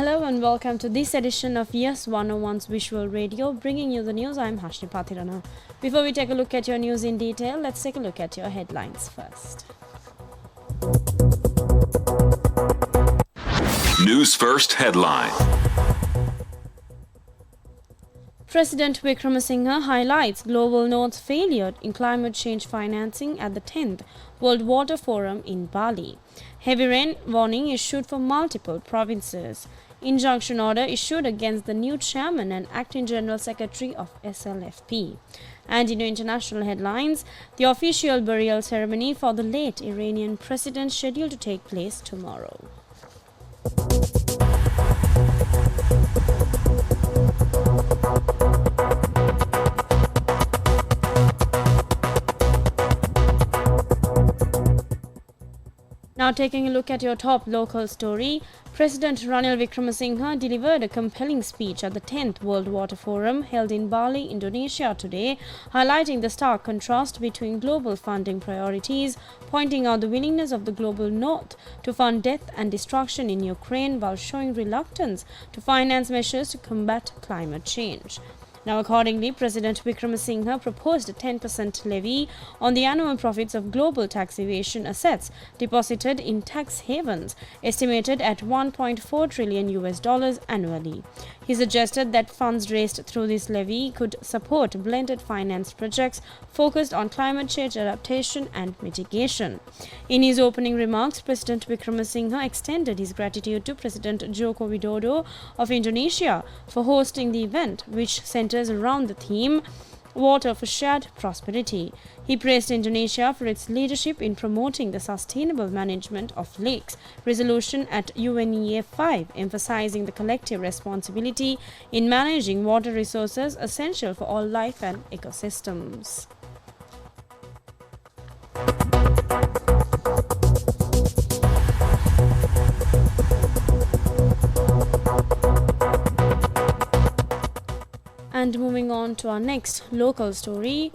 Hello and welcome to this edition of Yes 101's Visual Radio, bringing you the news. I'm Hashni Pathirana. Before we take a look at your news in detail, let's take a look at your headlines first. News First headline. President Wickremesinghe highlights Global North's failure in climate change financing at the 10th World Water Forum in Bali. Heavy rain warning issued for multiple provinces. Injunction order issued against the new chairman and acting general secretary of SLFP. And in international headlines, the official burial ceremony for the late Iranian president scheduled to take place tomorrow. Now taking a look at your top local story, President Ranil Wickremesinghe delivered a compelling speech at the 10th World Water Forum held in Bali, Indonesia today, highlighting the stark contrast between global funding priorities, pointing out the willingness of the global north to fund death and destruction in Ukraine while showing reluctance to finance measures to combat climate change. Now, accordingly, President Wickremesinghe proposed a 10% levy on the annual profits of global tax evasion assets deposited in tax havens, estimated at $1.4 trillion annually. He suggested that funds raised through this levy could support blended finance projects focused on climate change adaptation and mitigation. In his opening remarks, President Wickremesinghe extended his gratitude to President Joko Widodo of Indonesia for hosting the event, which centers around the theme Water for Shared Prosperity. He praised Indonesia for its leadership in promoting the sustainable management of lakes resolution at UNEA 5, emphasizing the collective responsibility in managing water resources essential for all life and ecosystems. And moving on to our next local story.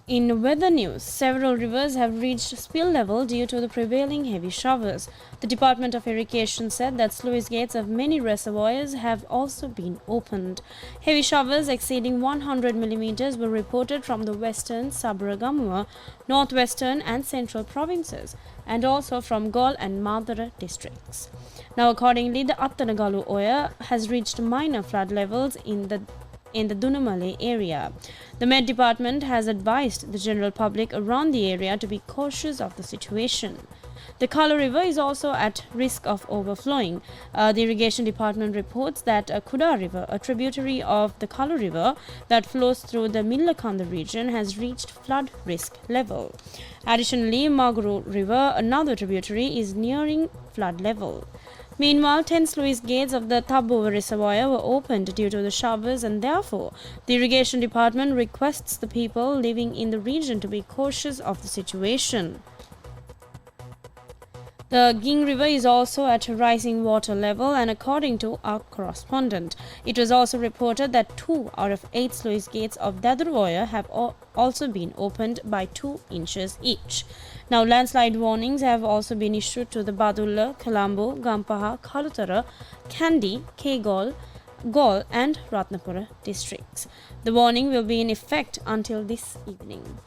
In weather news, several rivers have reached spill level due to the prevailing heavy showers. The Department of Irrigation said that sluice gates of many reservoirs have also been opened. Heavy showers exceeding 100 millimeters were reported from the western, Sabaragamuwa, northwestern and central provinces, and also from Gol and Madara districts. Now, accordingly, the Attanagalu Oya has reached minor flood levels in the Dunamale area. The Met Department has advised the general public around the area to be cautious of the situation. The Kala River is also at risk of overflowing. The Irrigation Department reports that Kuda River, a tributary of the Kala River that flows through the Millakanda region, has reached flood risk level. Additionally, Maguru River, another tributary, is nearing flood level. Meanwhile, 10 sluice gates of the Thabova Reservoir were opened due to the showers, and therefore the Irrigation Department requests the people living in the region to be cautious of the situation. The Ging River is also at a rising water level, and according to our correspondent, it was also reported that 2 out of 8 sluice gates of Dadruoya have also been opened by 2 inches each. Now, landslide warnings have also been issued to the Badulla, Colombo, Gampaha, Kalutara, Kandy, Kegol, Gol and Ratnapura districts. The warning will be in effect until this evening.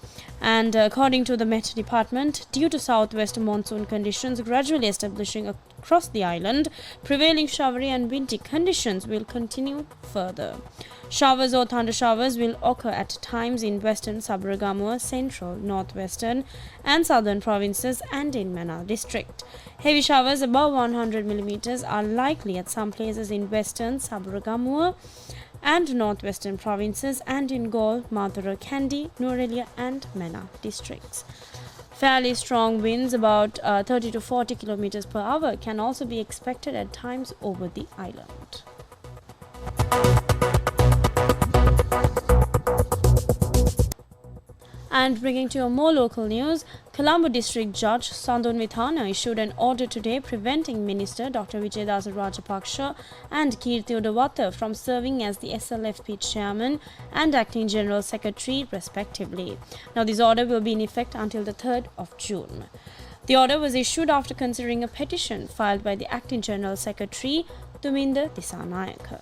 And according to the Met Department, due to southwest monsoon conditions gradually establishing across the island, prevailing showery and windy conditions will continue further. Showers or thunder showers will occur at times in western Sabaragamuwa, central, northwestern and southern provinces and in Mannar district. Heavy showers above 100 millimeters are likely at some places in western Sabaragamuwa and northwestern provinces and in Gol, Madura, Kandy, Nuwara and Mannar districts. Fairly strong winds, about 30 to 40 kilometers per hour, can also be expected at times over the island. And bringing to a more local news, Colombo District Judge Sandon Vithana issued an order today preventing Minister Dr. Vijayadasa Rajapaksa and Kirti Udawata from serving as the SLFP Chairman and Acting General Secretary respectively. Now, this order will be in effect until the 3rd of June. The order was issued after considering a petition filed by the Acting General Secretary Tuminda Disanayake.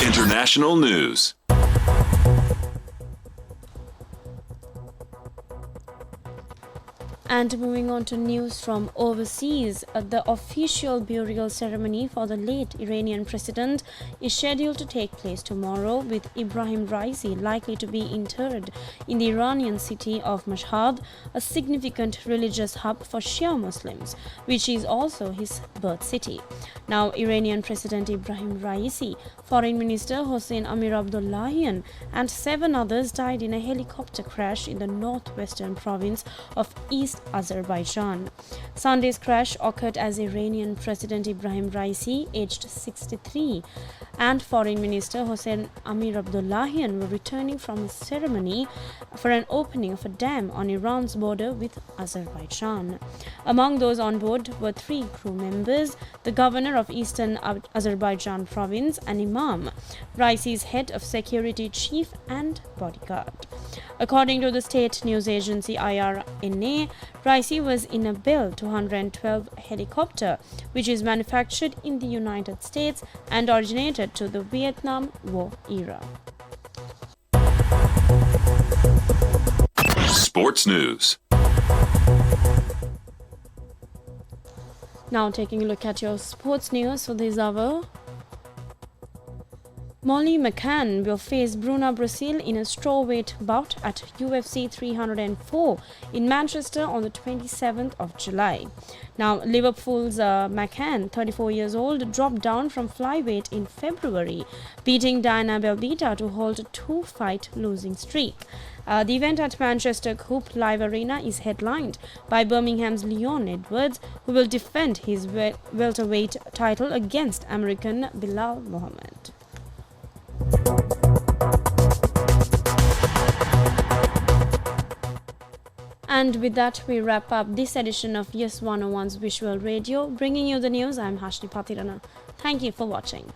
International news. And moving on to news from overseas, the official burial ceremony for the late Iranian president is scheduled to take place tomorrow, with Ibrahim Raisi likely to be interred in the Iranian city of Mashhad, a significant religious hub for Shia Muslims, which is also his birth city. Now, Iranian President Ibrahim Raisi, Foreign Minister Hossein Amir Abdullahian, and 7 others died in a helicopter crash in the northwestern province of East Azerbaijan. Sunday's crash occurred as Iranian President Ibrahim Raisi, aged 63, and Foreign Minister Hossein Amir Abdullahian were returning from a ceremony for an opening of a dam on Iran's border with Azerbaijan. Among those on board were 3 crew members, the governor of Eastern Azerbaijan province, an imam, Raisi's head of security chief, and bodyguard. According to the state news agency IRNA, Raisi was in a Bell 212 helicopter, which is manufactured in the United States and originated to the Vietnam War era. Sports news. Now taking a look at your sports news for this hour. Molly McCann will face Bruna Brazil in a strawweight bout at UFC 304 in Manchester on the 27th of July. Now, Liverpool's McCann, 34 years old, dropped down from flyweight in February, beating Diana Belbita to hold a 2-fight losing streak. The event at Manchester Hoop Live Arena is headlined by Birmingham's Leon Edwards, who will defend his welterweight title against American Bilal Muhammad. And with that, we wrap up this edition of Yes 101's Visual Radio. Bringing you the news, I'm Hashni Patirana. Thank you for watching.